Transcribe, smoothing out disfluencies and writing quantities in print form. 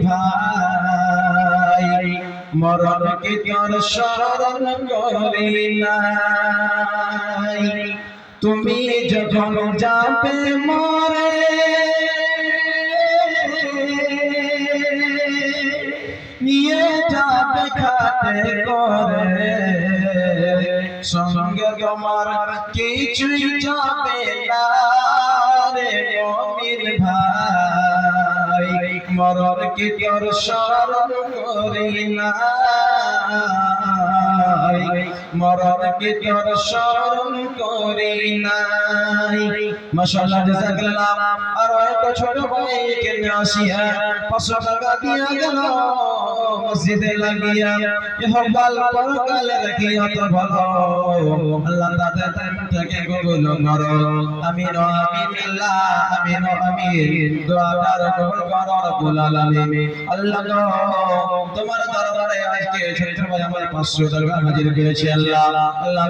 ভাই মরণ কি তোর স্মরণ করি নাই তুমি যখন যাবে মরে নিয়ে যাবে খাটে করে সঙ্গে তোমার কিছুই যাবে না রে মুমিন ভাই মরণ কি তোর স্মরণ করি নাই মরণ কি তোর স্মরণ করি নাই মাশাআল্লাহ জাযাকাল্লাহ আর একটা ছোট ভাইকে নিয়ে আসিয়া 500 টাকা দিয়া গেল মসজিদে লাগিয়া ইহকাল পরকাল রাখিয়া তো ভালো আল্লাহ তাদের থেকে কবুল করো আমিন আমিন আল্লাহ আমিন আমিন দোয়াটার কবুল করো রব্বুল আলামিন আল্লাহ তোমার দরবারে আজকে ছোট ভাই আমার 500 টাকা হাজির করেছে আল্লাহ আল্লাহ